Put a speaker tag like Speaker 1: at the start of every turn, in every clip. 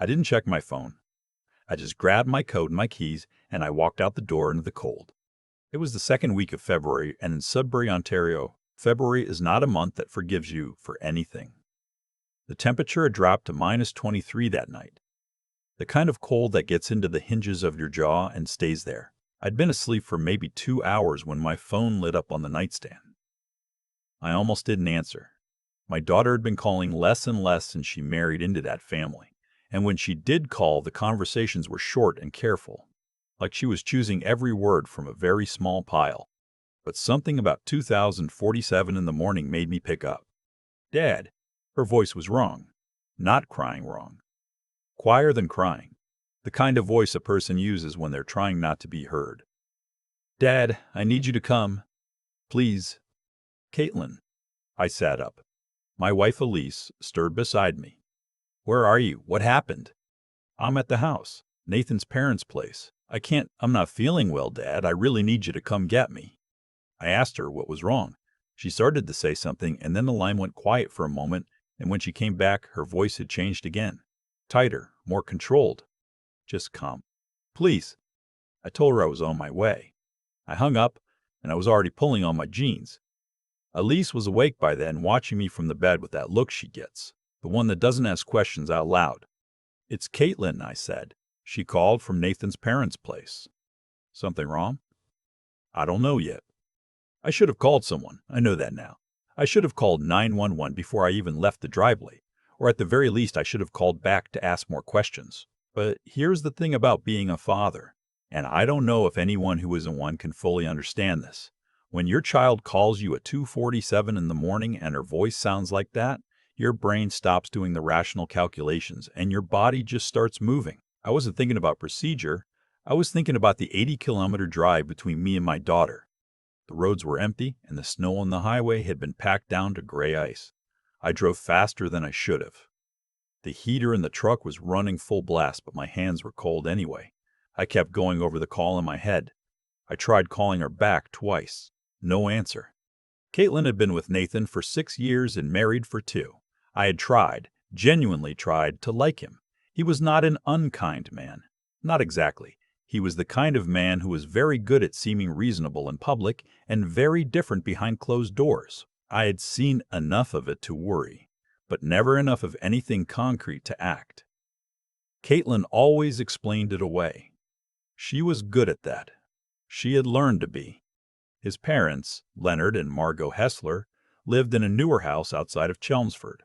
Speaker 1: I didn't check my phone. I just grabbed my coat and my keys, and I walked out the door into the cold. It was the second week of February, and in Sudbury, Ontario, February is not a month that forgives you for anything. The temperature had dropped to -23 that night. The kind of cold that gets into the hinges of your jaw and stays there. I'd been asleep for maybe 2 hours when my phone lit up on the nightstand. I almost didn't answer. My daughter had been calling less and less since she married into that family. And when she did call, the conversations were short and careful, like she was choosing every word from a very small pile. But something about 2047 in the morning made me pick up. "Dad." Her voice was wrong. Not crying wrong. Quieter than crying. The kind of voice a person uses when they're trying not to be heard. "Dad, I need you to come. Please." "Caitlin." I sat up. My wife Elise stirred beside me. "Where are you? What happened?" "I'm at the house. Nathan's parents' place. I'm not feeling well, Dad. I really need you to come get me." I asked her what was wrong. She started to say something, and then the line went quiet for a moment, and when she came back, her voice had changed again. Tighter, more controlled. "Just come. Please." I told her I was on my way. I hung up, and I was already pulling on my jeans. Elise was awake by then, watching me from the bed with that look she gets, the one that doesn't ask questions out loud. "It's Caitlin," I said. "She called from Nathan's parents' place." "Something wrong?" "I don't know yet. I should have called someone. I know that now. I should have called 911 before I even left the driveway, or at the very least I should have called back to ask more questions. But here's the thing about being a father, and I don't know if anyone who isn't one can fully understand this. When your child calls you at 2:47 in the morning and her voice sounds like that, your brain stops doing the rational calculations and your body just starts moving. I wasn't thinking about procedure. I was thinking about the 80-kilometer drive between me and my daughter. The roads were empty, and the snow on the highway had been packed down to gray ice. I drove faster than I should have. The heater in the truck was running full blast, but my hands were cold anyway. I kept going over the call in my head. I tried calling her back twice. No answer. Caitlin had been with Nathan for 6 years and married for 2. I had tried, genuinely tried, to like him. He was not an unkind man. Not exactly. He was the kind of man who was very good at seeming reasonable in public and very different behind closed doors. I had seen enough of it to worry, but never enough of anything concrete to act. Caitlin always explained it away. She was good at that. She had learned to be. His parents, Leonard and Margot Hessler, lived in a newer house outside of Chelmsford.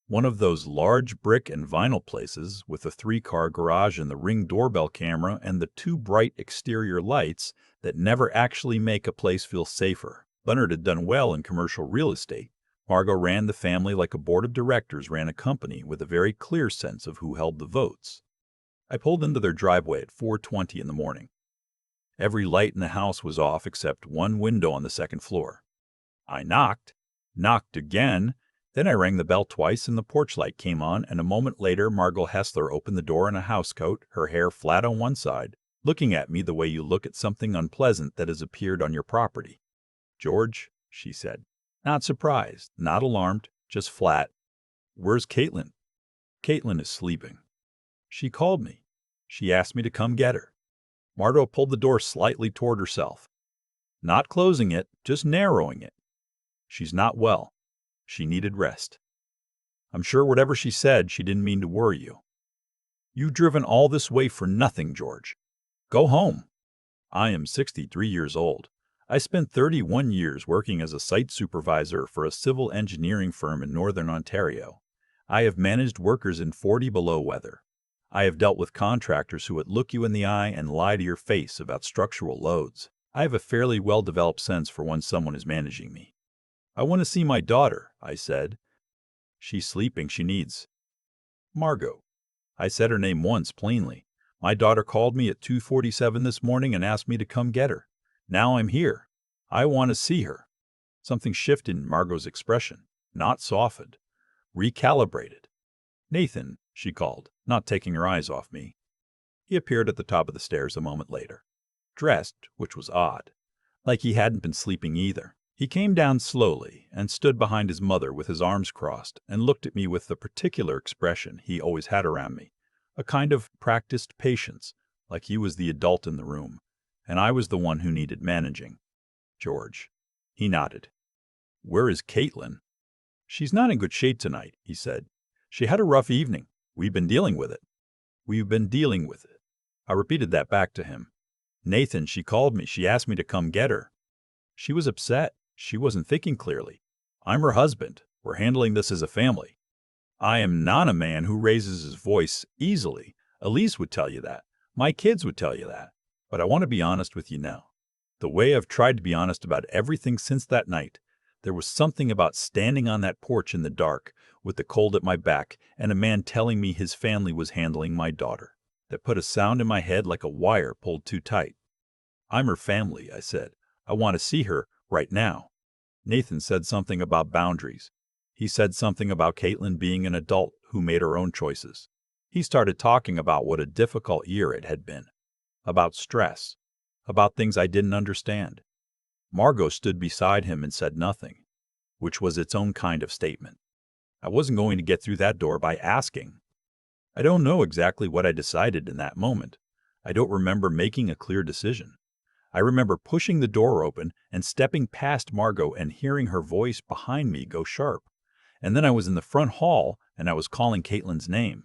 Speaker 1: One of those large brick and vinyl places with a 3-car garage and the Ring doorbell camera and the 2 bright exterior lights that never actually make a place feel safer. Leonard had done well in commercial real estate. Margot ran the family like a board of directors ran a company with a very clear sense of who held the votes. I pulled into their driveway at 4:20 in the morning. Every light in the house was off except one window on the second floor. I knocked again. Then I rang the bell twice and the porch light came on, and a moment later Margot Hessler opened the door in a housecoat, her hair flat on one side, looking at me the way you look at something unpleasant that has appeared on your property. "George," she said. Not surprised, not alarmed, just flat. "Where's Caitlin?" "Caitlin is sleeping." "She called me. She asked me to come get her." Margot pulled the door slightly toward herself. Not closing it, just narrowing it. "She's not well. She needed rest." "I'm sure whatever she said, she didn't mean to worry you." "You've driven all this way for nothing, George. Go home." I am 63 years old. I spent 31 years working as a site supervisor for a civil engineering firm in northern Ontario. I have managed workers in 40 below weather. I have dealt with contractors who would look you in the eye and lie to your face about structural loads. I have a fairly well-developed sense for when someone is managing me. "I want to see my daughter," I said. "She's sleeping. She needs—" "Margot." I said her name once plainly. My daughter called me at 2:47 this morning and asked me to come get her. Now I'm here. I want to see her. Something shifted in Margot's expression, not softened, recalibrated. "Nathan," she called, not taking her eyes off me. He appeared at the top of the stairs a moment later, dressed, which was odd, like he hadn't been sleeping either. He came down slowly and stood behind his mother with his arms crossed and looked at me with the particular expression he always had around me, a kind of practiced patience, like he was the adult in the room, and I was the one who needed managing. George. He nodded. Where is Caitlin? She's not in good shape tonight, he said. She had a rough evening. We've been dealing with it. We've been dealing with it. I repeated that back to him. Nathan, she called me. She asked me to come get her. She was upset. She wasn't thinking clearly. I'm her husband. We're handling this as a family. I am not a man who raises his voice easily. Elise would tell you that. My kids would tell you that. But I want to be honest with you now. The way I've tried to be honest about everything since that night, there was something about standing on that porch in the dark with the cold at my back and a man telling me his family was handling my daughter that put a sound in my head like a wire pulled too tight. I'm her family, I said. I want to see her right now. Nathan said something about boundaries. He said something about Caitlin being an adult who made her own choices. He started talking about what a difficult year it had been, about stress, about things I didn't understand. Margot stood beside him and said nothing, which was its own kind of statement. I wasn't going to get through that door by asking. I don't know exactly what I decided in that moment. I don't remember making a clear decision. I remember pushing the door open and stepping past Margot and hearing her voice behind me go sharp. And then I was in the front hall and I was calling Caitlin's name.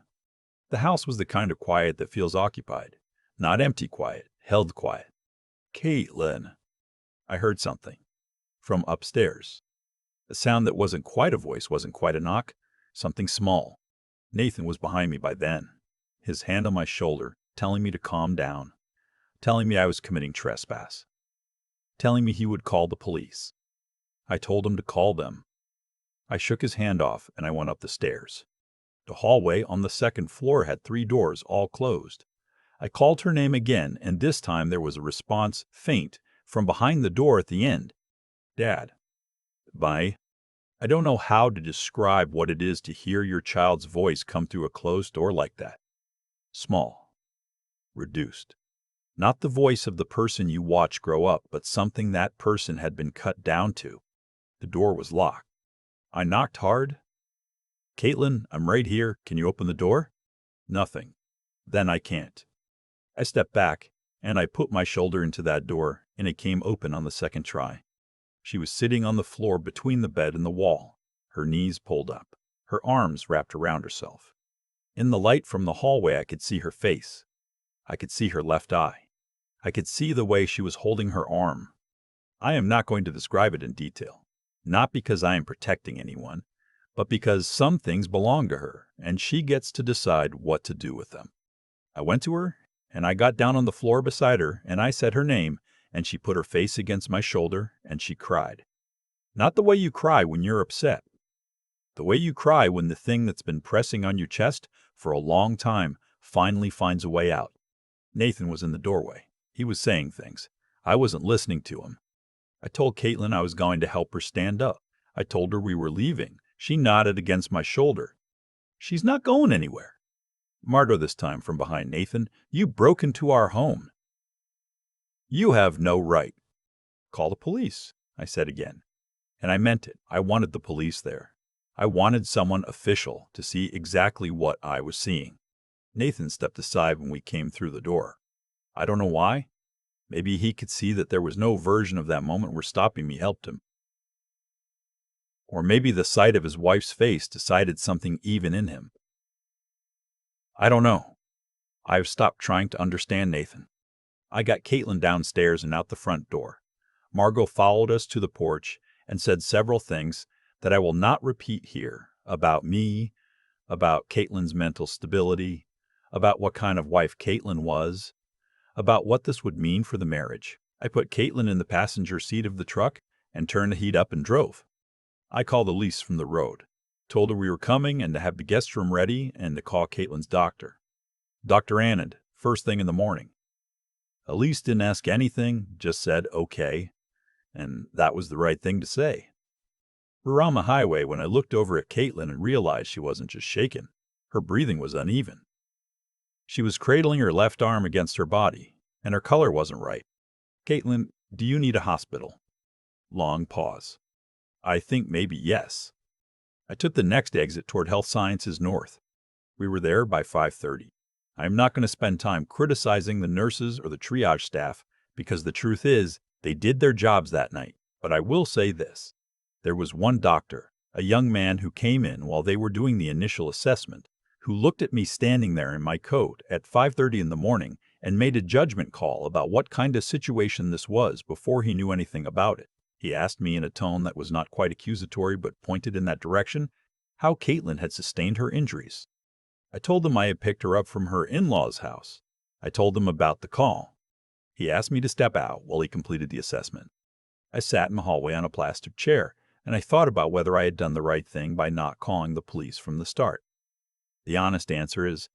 Speaker 1: The house was the kind of quiet that feels occupied. Not empty quiet, held quiet. Caitlin. I heard something. From upstairs. A sound that wasn't quite a voice, wasn't quite a knock. Something small. Nathan was behind me by then, his hand on my shoulder, telling me to calm down, telling me I was committing trespass, telling me he would call the police. I told him to call them. I shook his hand off and I went up the stairs. The hallway on the second floor had 3 doors, all closed. I called her name again, and this time there was a response, faint, from behind the door at the end. Dad. I don't know how to describe what it is to hear your child's voice come through a closed door like that. Small. Reduced. Not the voice of the person you watch grow up, but something that person had been cut down to. The door was locked. I knocked hard. Caitlin, I'm right here. Can you open the door? Nothing. Then I can't. I stepped back, and I put my shoulder into that door, and it came open on the second try. She was sitting on the floor between the bed and the wall, her knees pulled up, her arms wrapped around herself. In the light from the hallway, I could see her face. I could see her left eye. I could see the way she was holding her arm. I am not going to describe it in detail, not because I am protecting anyone, but because some things belong to her, and she gets to decide what to do with them. I went to her, and I got down on the floor beside her, and I said her name, and she put her face against my shoulder, and she cried. Not the way you cry when you're upset. The way you cry when the thing that's been pressing on your chest for a long time finally finds a way out. Nathan was in the doorway. He was saying things. I wasn't listening to him. I told Caitlin I was going to help her stand up. I told her we were leaving. She nodded against my shoulder. She's not going anywhere. Margot this time from behind Nathan. You broke into our home. You have no right. Call the police, I said again. And I meant it. I wanted the police there. I wanted someone official to see exactly what I was seeing. Nathan stepped aside when we came through the door. I don't know why. Maybe he could see that there was no version of that moment where stopping me helped him. Or maybe the sight of his wife's face decided something even in him. I don't know. I've stopped trying to understand Nathan. I got Caitlin downstairs and out the front door. Margot followed us to the porch and said several things that I will not repeat here about me, about Caitlin's mental stability, about what kind of wife Caitlin was, about what this would mean for the marriage. I put Caitlin in the passenger seat of the truck and turned the heat up and drove. I called Elise from the road, told her we were coming and to have the guest room ready and to call Caitlin's doctor. Dr. Anand, first thing in the morning. Elise didn't ask anything, just said, okay, and that was the right thing to say. We were on the highway when I looked over at Caitlin and realized she wasn't just shaken. Her breathing was uneven. She was cradling her left arm against her body, and her color wasn't right. Caitlin, do you need a hospital? Long pause. I think maybe yes. I took the next exit toward Health Sciences North. We were there by 5:30. I am not going to spend time criticizing the nurses or the triage staff because the truth is they did their jobs that night. But I will say this. There was one doctor, a young man who came in while they were doing the initial assessment, who looked at me standing there in my coat at 5:30 in the morning and made a judgment call about what kind of situation this was before he knew anything about it. He asked me in a tone that was not quite accusatory but pointed in that direction how Caitlin had sustained her injuries. I told him I had picked her up from her in-laws' house. I told him about the call. He asked me to step out while he completed the assessment. I sat in the hallway on a plastic chair, and I thought about whether I had done the right thing by not calling the police from the start. The honest answer is,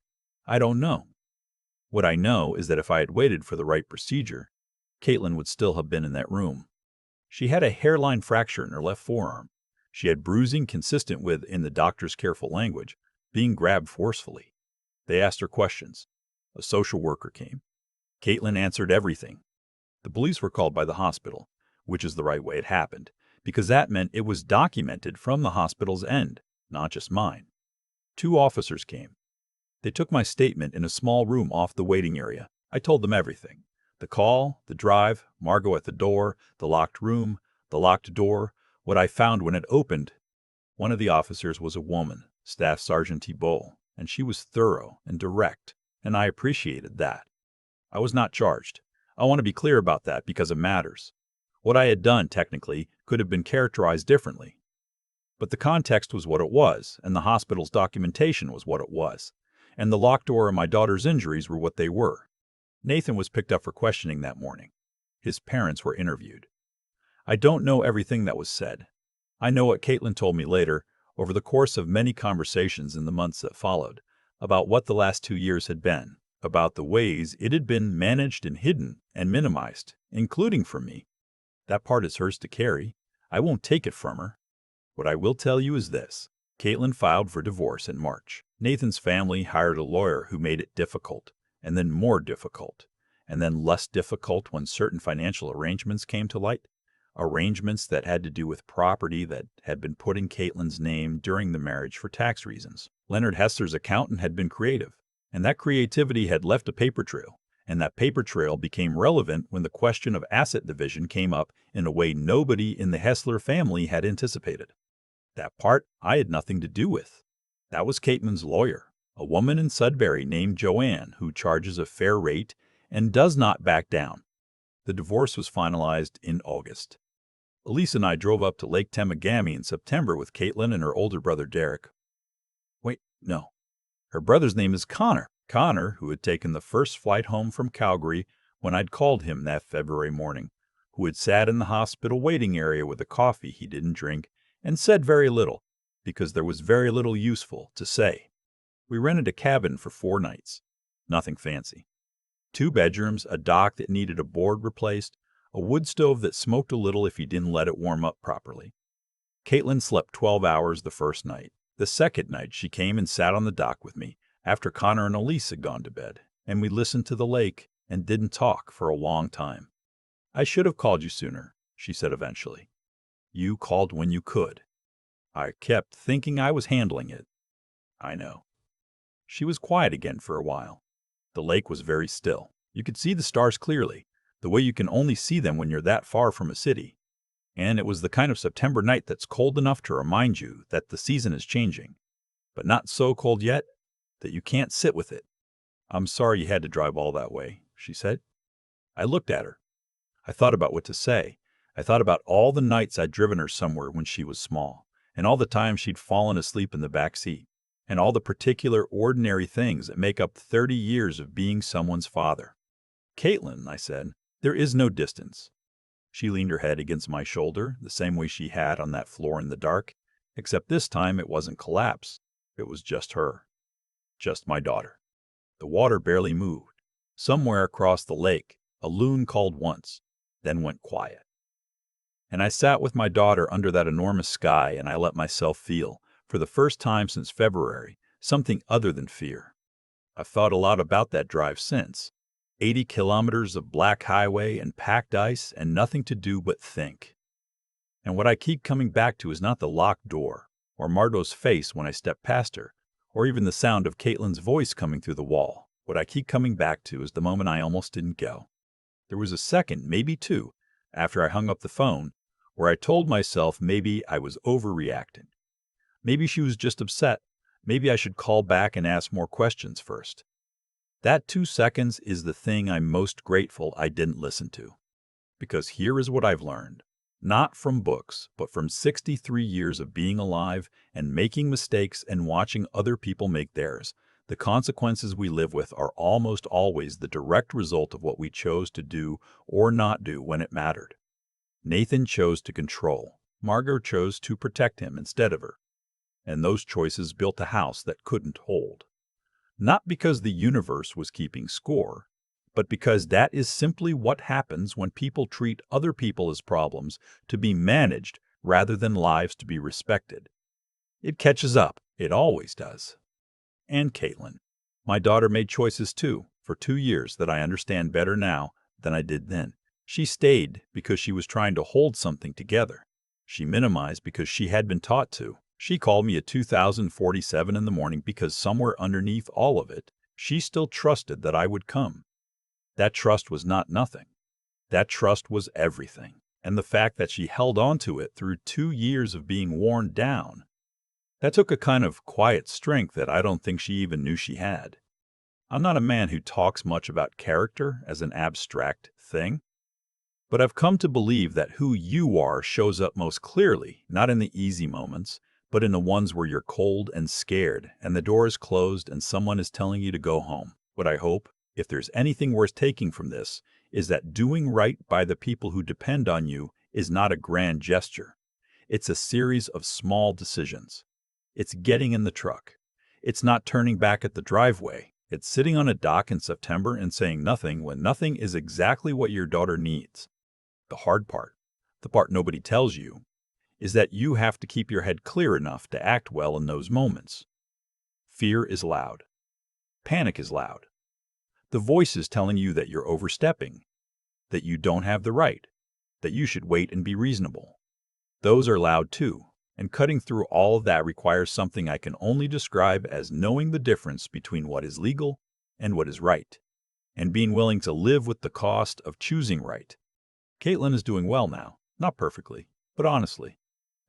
Speaker 1: I don't know. What I know is that if I had waited for the right procedure, Caitlin would still have been in that room. She had a hairline fracture in her left forearm. She had bruising consistent with, in the doctor's careful language, being grabbed forcefully. They asked her questions. A social worker came. Caitlin answered everything. The police were called by the hospital, which is the right way it happened, because that meant it was documented from the hospital's end, not just mine. 2 officers came. They took my statement in a small room off the waiting area. I told them everything. The call, the drive, Margot at the door, the locked room, the locked door, what I found when it opened. One of the officers was a woman, Staff Sergeant Thibault, and she was thorough and direct, and I appreciated that. I was not charged. I want to be clear about that because it matters. What I had done, technically, could have been characterized differently. But the context was what it was, and the hospital's documentation was what it was, and the locked door and my daughter's injuries were what they were. Nathan was picked up for questioning that morning. His parents were interviewed. I don't know everything that was said. I know what Caitlin told me later, over the course of many conversations in the months that followed, about what the last 2 years had been, about the ways it had been managed and hidden and minimized, including from me. That part is hers to carry. I won't take it from her. What I will tell you is this. Caitlin filed for divorce in March. Nathan's family hired a lawyer who made it difficult, and then more difficult, and then less difficult when certain financial arrangements came to light. Arrangements that had to do with property that had been put in Caitlin's name during the marriage for tax reasons. Leonard Hessler's accountant had been creative, and that creativity had left a paper trail, and that paper trail became relevant when the question of asset division came up in a way nobody in the Hessler family had anticipated. That part I had nothing to do with. That was Caitlin's lawyer, a woman in Sudbury named Joanne who charges a fair rate and does not back down. The divorce was finalized in August. Elise and I drove up to Lake Temagami in September with Caitlin and her older brother Derek. Wait, no. Her brother's name is Connor. Connor, who had taken the first flight home from Calgary when I'd called him that February morning, who had sat in the hospital waiting area with a coffee he didn't drink and said very little, because there was very little useful to say. We rented a cabin for 4 nights. Nothing fancy. 2 bedrooms, a dock that needed a board replaced, a wood stove that smoked a little if you didn't let it warm up properly. Caitlin slept 12 hours the first night. The second night she came and sat on the dock with me after Connor and Elise had gone to bed, and we listened to the lake and didn't talk for a long time. I should have called you sooner, she said eventually. You called when you could. I kept thinking I was handling it. I know. She was quiet again for a while. The lake was very still. You could see the stars clearly, the way you can only see them when you're that far from a city. And it was the kind of September night that's cold enough to remind you that the season is changing, but not so cold yet that you can't sit with it. I'm sorry you had to drive all that way, she said. I looked at her. I thought about what to say. I thought about all the nights I'd driven her somewhere when she was small, and all the times she'd fallen asleep in the back seat, and all the particular ordinary things that make up 30 years of being someone's father. Caitlin, I said, there is no distance. She leaned her head against my shoulder, the same way she had on that floor in the dark, except this time it wasn't collapse. It was just her. Just my daughter. The water barely moved. Somewhere across the lake, a loon called once, then went quiet. And I sat with my daughter under that enormous sky, and I let myself feel, for the first time since February, something other than fear. I've thought a lot about that drive since. 80 kilometers of black highway and packed ice and nothing to do but think. And what I keep coming back to is not the locked door, or Margot's face when I step past her, or even the sound of Caitlin's voice coming through the wall, What I keep coming back to is the moment I almost didn't go. There was a second, maybe two, after I hung up the phone, where I told myself maybe I was overreacting. Maybe she was just upset. Maybe I should call back and ask more questions first. That 2 seconds is the thing I'm most grateful I didn't listen to. Because here is what I've learned. Not from books, but from 63 years of being alive and making mistakes and watching other people make theirs. The consequences we live with are almost always the direct result of what we chose to do or not do when it mattered. Nathan chose to control. Margot chose to protect him instead of her. And those choices built a house that couldn't hold. Not because the universe was keeping score, but because that is simply what happens when people treat other people as problems to be managed rather than lives to be respected. It catches up. It always does. And Caitlin. My daughter made choices too, for 2 years that I understand better now than I did then. She stayed because she was trying to hold something together. She minimized because she had been taught to. She called me at 2047 in the morning because somewhere underneath all of it, she still trusted that I would come. That trust was not nothing. That trust was everything. And the fact that she held on to it through 2 years of being worn down, that took a kind of quiet strength that I don't think she even knew she had. I'm not a man who talks much about character as an abstract thing, but I've come to believe that who you are shows up most clearly, not in the easy moments, but in the ones where you're cold and scared and the door is closed and someone is telling you to go home. What I hope, if there's anything worth taking from this, is that doing right by the people who depend on you is not a grand gesture. It's a series of small decisions. It's getting in the truck. It's not turning back at the driveway. It's sitting on a dock in September and saying nothing when nothing is exactly what your daughter needs. The hard part, the part nobody tells you, is that you have to keep your head clear enough to act well in those moments. Fear is loud. Panic is loud. The voice is telling you that you're overstepping, that you don't have the right, that you should wait and be reasonable. Those are loud too, and cutting through all of that requires something I can only describe as knowing the difference between what is legal and what is right, and being willing to live with the cost of choosing right. Caitlin is doing well now, not perfectly, but honestly,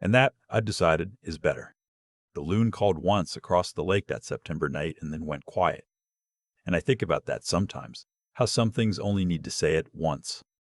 Speaker 1: and that, I've decided, is better. The loon called once across the lake that September night and then went quiet. And I think about that sometimes, how some things only need to say it once.